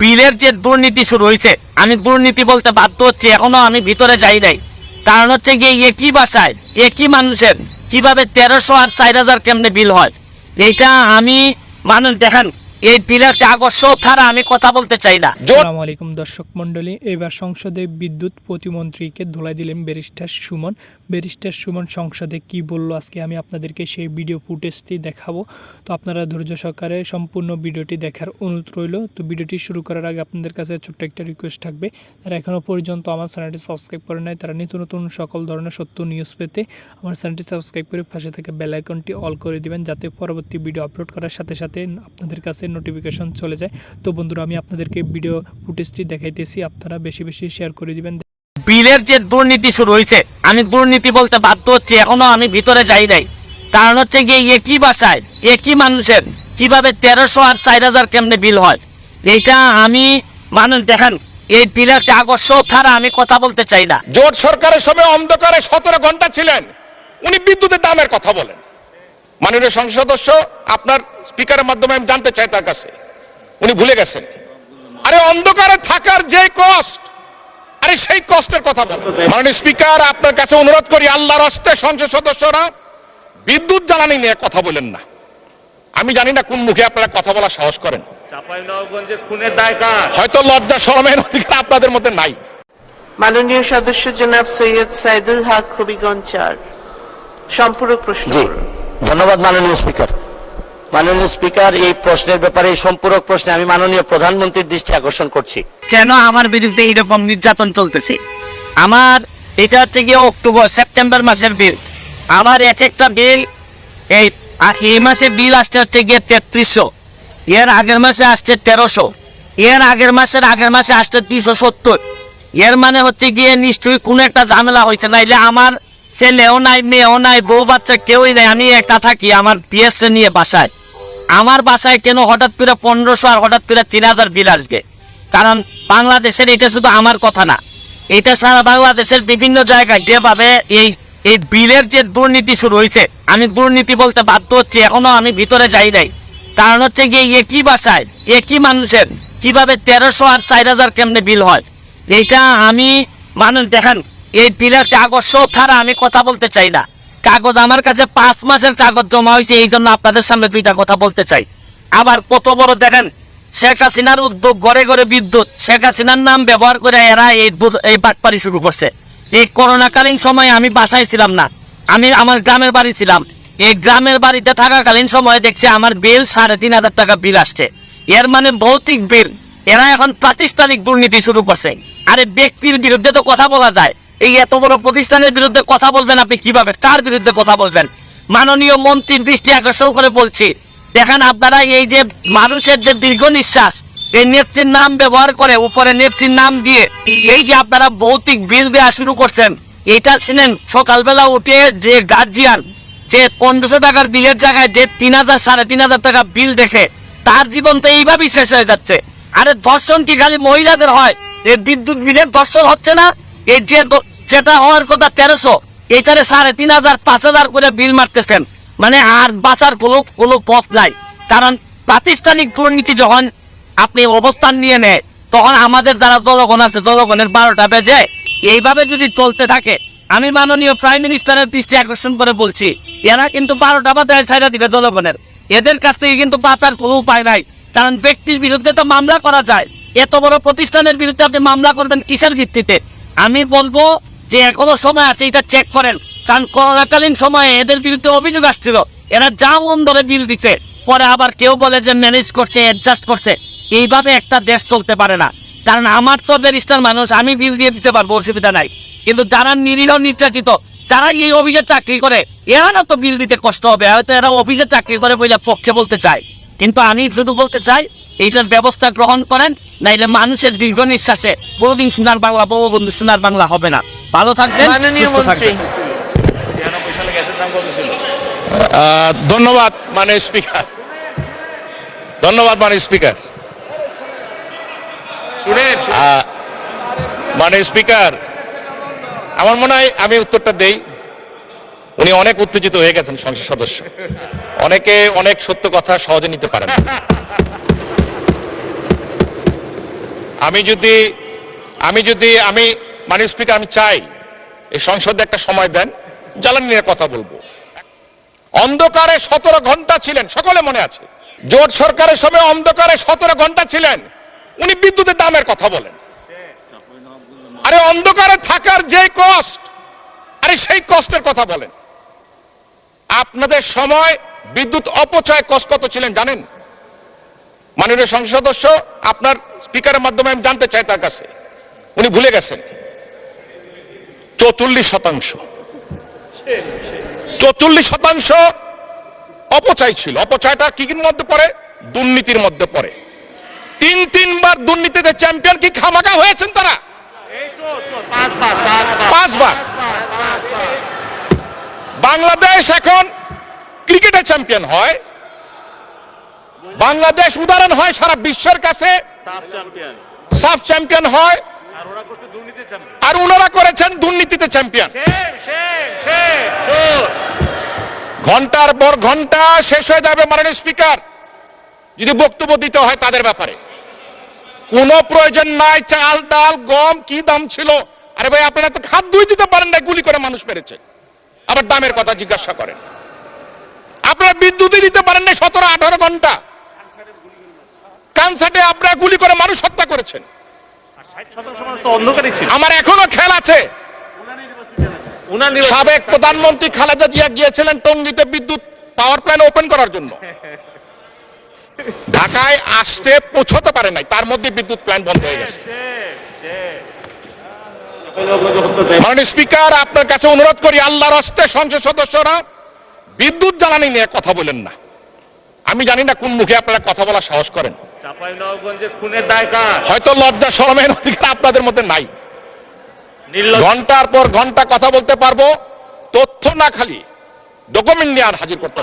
বিলের যে দুর্নীতি শুরু হয়েছে, আমি দুর্নীতি বলতে বাধ্য হচ্ছি, এখনো আমি ভিতরে যাই নাই। কারণ হচ্ছে গিয়ে একই বাসায় একই মানুষের কিভাবে 1300 আর 4000 কেমনে বিল হয়, এইটা আমি মানুষ দেখেন এই বিলের কাগজ ছাড়া আমি কথা বলতে চাই না। আসসালামু আলাইকুম দর্শক মণ্ডলী, এবার সংসদে বিদ্যুৎ প্রতিমন্ত্রীকে ধোলাই দিলেন ব্যারিস্টার সুমন। ব্যারিস্টার সুমন সংসদে কি বলল আজকে আমি আপনাদেরকে সেই ভিডিও ফুটেজটি দেখাবো। তো আপনারা ধৈর্য সহকারে সম্পূর্ণ ভিডিওটি দেখার অনুরোধ রইল। তো ভিডিওটি শুরু করার আগে আপনাদের কাছে ছোট্ট একটা রিকোয়েস্ট থাকবে, যারা এখনও পর্যন্ত আমার চ্যানেলটি সাবস্ক্রাইব করে নাই তারা নিত্য নতুন সকল ধরনের সত্য নিউজ পেতে আমার চ্যানেলটি সাবস্ক্রাইব করে পাশে থেকে বেল আইকনটি অল করে দিবেন, যাতে পরবর্তী ভিডিও আপলোড করার সাথে সাথে আপনাদের কাছে নোটিফিকেশন চলে যায়। তো বন্ধুরা, আমি আপনাদেরকে ভিডিও ফুটেজটি দেখাইতেছি, আপনারা বেশি বেশি শেয়ার করে দিবেন। বিলের যে দুর্নীতি শুরু হয়েছে, আমি দুর্নীতি বলতে বাধ্য হচ্ছি, এখনো আমি ভিতরে যাই নাই। কারণ হচ্ছে গিয়ে একই বাসায় একই মানুষের কিভাবে 1300 আর 4000 কেমনে বিল হয়, এইটা আমি মানুষ দেখেন এই বিলের কাগজ ছাড়া আমি কথা বলতে চাই না। জোট সরকারের সময় অন্ধকারে 17 ঘন্টা ছিলেন, উনি বিদ্যুতের দামের কথা বলেন। মাননীয় সংসদ সদস্য, আপনার স্পিকারের মাধ্যমে আমি জানতে চাই তার কাছে, উনি ভুলে গেছেন। আরে অন্ধকারে থাকার যে কষ্ট, আরে সেই কষ্টের কথা বলেন। মাননীয় স্পিকার, আপনার কাছে অনুরোধ করি, আল্লাহর হস্তে সংসদ সদস্যরা বিদ্যুৎ জ্বালানি নিয়ে কথা বলেন না। আমি জানি না কোন মুখে আপনারা কথা বলা সাহস করেন, হয়তো লজ্জা শরমের অধিকার আপনাদের মধ্যে নাই। মাননীয় সদস্য জনাব সৈয়দ সাইদুল হক হবিগঞ্জ 4 সম্পূরক প্রশ্ন। ধন্যবাদ মাননীয় স্পিকার। মাননীয় স্পিকার, এই প্রশ্নের ব্যাপারে, এই সম্পূরক প্রশ্নে আমি মাননীয় প্রধানমন্ত্রীর দৃষ্টি আকর্ষণ করছি। কেন আমার বিরুদ্ধে এইরকম নির্যাতন চলতেছে? আমার এটা হচ্ছে গিয়ে সেপ্টেম্বর মাসের বিল। আমার এক একটা বিল এই মাসে বিল আসছে হচ্ছে গিয়ে 3300, এর আগের মাসে আসছে 1300, এর আগের মাসে আসছে 270। এর মানে হচ্ছে গিয়ে নিশ্চয়ই কোনো একটা ঝামেলা হয়েছে, নাইলে আমার ছেলেও নাই, মেয়েও নাই, বউ বাচ্চা কেউই নাই, আমি একা থাকি আমার পিএসএ নিয়ে বাসায়। আমার বাসায় কেন হঠাৎ করে 1500 আর হঠাৎ করে 3000 বিল আসবে? কারণ বাংলাদেশের এটা শুধু আমার কথা না, এটা সারা বাংলাদেশের বিভিন্ন জায়গায় যেভাবে এই বিলের যে দুর্নীতি শুরু হয়েছে, আমি দুর্নীতি বলতে বাধ্য হচ্ছি, এখনো আমি ভিতরে যাই নাই। কারণ হচ্ছে গিয়ে একই বাসায় একই মানুষের কিভাবে 1300 আর 4000 কেমনে বিল হয়, এইটা আমি মানুষ দেখেন এই বিলের কাগজ ছাড়া আমি কথা বলতে চাই না। কাগজ আমার কাছে 5 মাসের কাগজ জমা হয়েছে, এই জন্য আপনাদের সামনে দুইটা কথা বলতে চাই। আবার কত বড় দেখেন, শেখ হাসিনার উদ্যোগ, ঘরে ঘরে বিদ্যুৎ, শেখ হাসিনার নাম ব্যবহার করে এরা এই বাটপারি শুরু করছে। এই করোনাকালীন সময়ে আমি বাসায় ছিলাম না, আমি আমার গ্রামের বাড়ি ছিলাম। এই গ্রামের বাড়িতে থাকাকালীন সময়ে দেখছি আমার বিল 3500 টাকা বিল আসছে। এর মানে ভৌতিক বিল। এরা এখন প্রাতিষ্ঠানিক দুর্নীতি শুরু করছে। আরে ব্যক্তির বিরুদ্ধে তো কথা বলা যায়, এই এত বড় প্রতিষ্ঠানের বিরুদ্ধে কথা বলবেন আপনি কিভাবে? কার বিরুদ্ধে কথা বলবেন? মাননীয় মন্ত্রীর দৃষ্টি আকর্ষণ করে বলছি, দেখেন আপনারা এই যে মানুষের যে দীর্ঘ নিঃশ্বাস, এই নেত্রীর নাম ব্যবহার করে উপরে নেত্রীর নাম দিয়ে এই যে আপনারা ভৌতিক বিল দেওয়া শুরু করছেন, এটা ছিলেন সকালবেলা উঠে যে গার্জিয়ান যে 1500 টাকার বিলের জায়গায় যে 3000 3500 টাকা বিল দেখে তার জীবন তো এইভাবেই শেষ হয়ে যাচ্ছে। আরে ধর্ষণ কি খালি মহিলাদের হয়? এই বিদ্যুৎ বিলের ধর্ষণ হচ্ছে না? এই যেটা হওয়ার কথা 1300, এইটারে 3500 5000 করে বিল মারতেছেন, মানে আর বাঁচার কোনো পথ নাই। কারণ প্রাতিষ্ঠানিক দুর্নীতি যখন আপনি অবস্থান নিয়ে নেয়, তখন আমাদের যারা জনগণ আছে, জনগণের 12টা বেজে। এইভাবে যদি চলতে থাকে, আমি মাননীয় প্রাইম মিনিস্টারের দৃষ্টি আকর্ষণ করে বলছি, এরা কিন্তু 12টা বাজায় ছাইড়া দিবে জনগণের। এদের কাছ থেকে কিন্তু বাঁচার কোনো উপায় নাই। কারণ ব্যক্তির বিরুদ্ধে তো মামলা করা যায়, এত বড় প্রতিষ্ঠানের বিরুদ্ধে আপনি মামলা করবেন কিসের ভিত্তিতে? আমি বলবো যে এখনো সময় আছে, এটা চেক করেন। কারণ করোনাকালীন সময়ে এদের বিরুদ্ধে অভিযোগ আসছিল, এরা যা মন ধরে বিল দিচ্ছে, পরে আবার কেউ বলে যে ম্যানেজ করছে, অ্যাডজাস্ট করছে। এইভাবে একটা দেশ চলতে পারে না। কারণ আমার তো ব্যারিস্টার মানুষ, আমি বিল দিয়ে দিতে পারবো, অসুবিধা নাই। কিন্তু যারা নিরীহ নির্যাতিত, যারা এই অফিসে চাকরি করে, এরা না তো বিল দিতে কষ্ট হবে, হয়তো এরা অফিসে চাকরি করে বলে পক্ষে বলতে চায়। কিন্তু আমি শুধু বলতে চাই, এইটার ব্যবস্থা গ্রহণ করেন, নাইলে মানুষের দীর্ঘ নিঃশ্বাসে বহুদিন সোনার বাংলা, বঙ্গবন্ধু সোনার বাংলা হবে না। ভালো থাকবেন, মাননীয় মন্ত্রী। ধন্যবাদ মাননীয় স্পিকার, ধন্যবাদ মাননীয় স্পিকার। মাননীয় স্পিকার, আমার মনে হয় আমি উত্তরটা দেই। উনি অনেক উত্তেজিত হয়ে গেছেন সংসদ সদস্য, অনেকে অনেক সত্য কথা সহজে নিতে পারেন। আমি মাননীয় স্পিকার আমি চাই এই সংসদে একটা সময় দেন, জ্বালানি নিয়ে কথা বলবো। অন্ধকারে 17 ঘন্টা ছিলেন, সকলে মনে আছে। জোট সরকারের সময় অন্ধকারে 17 ঘন্টা ছিলেন, উনি বিদ্যুতের দামের কথা বলেন। আরে অন্ধকারে থাকার যে কষ্ট, আরে সেই কষ্টের কথা বলেন। আপনাদের সময় বিদ্যুৎ অপচয় কষ্ট কত ছিলেন জানেন? মাননীয় সংসদ সদস্য, আপনার স্পিকারের মাধ্যমে আমি জানতে চাই তার কাছে, উনি ভুলে গেছেন 44%। 44% অপচয় ছিল। অপচয়টা কি মধ্যে পড়ে? দুর্নীতির মধ্যে পড়ে। তিনবার দুর্নীতিতে চ্যাম্পিয়ন কি খামাখা হয়েছেন তারা? 5 বার। বাংলাদেশ এখন ক্রিকেটে চ্যাম্পিয়ন হয়, বাংলাদেশ উদাহরণ হয় সারা বিশ্বের কাছে, সাফ চ্যাম্পিয়ন হয়, আর ওনারা করেছেন দুর্নীতিতে চ্যাম্পিয়ন। ঘন্টার পর ঘন্টা শেষ হয়ে যাবে মাননীয় স্পিকার যদি বক্তব্য দিতে হয় তাদের ব্যাপারে। কোনো প্রয়োজন নাই। চাল ডাল গম কি দাম ছিল? আরে ভাই, আপনারা তো হাত ধুই দিতে পারেন না, গুলি করে মানুষ মেরেছে, আবার দামের কথা জিজ্ঞাসা করেন। আপনারা বিদ্যুৎই দিতে পারেন না 17-18 ঘন্টা। কানসাটে আপনারা গুলি করে মানুষ হত্যা করেছেন। আমার এখনো খেয়াল আছে, সাবেক প্রধানমন্ত্রী খালেদা জিয়া গিয়েছিলেন টঙ্গীতে বিদ্যুৎ পাওয়ার প্ল্যান্ট ওপেন করার জন্য। ঢাকায় আসতে পৌঁছতে পারে নাই, তার মধ্যে বিদ্যুৎ প্ল্যান্ট বন্ধ হয়ে গেছে। মাননীয় স্পিকার, আপনার কাছে অনুরোধ করি, আল্লাহর হস্তে সংসদ সদস্যরা বিদ্যুৎ জ্বালানি নিয়ে কথা বলেন না। আমি জানি না কোন মুখে আপনারা কথা বলার সাহস করেন। হয়তো লজ্জা শরমের অধিকার আপনাদের মধ্যে নাই। ঘন্টার পর ঘন্টা কথা বলতে পারবো, তথ্য না খালি ডকুমেন্ট নিয়ে আর হাজির করতে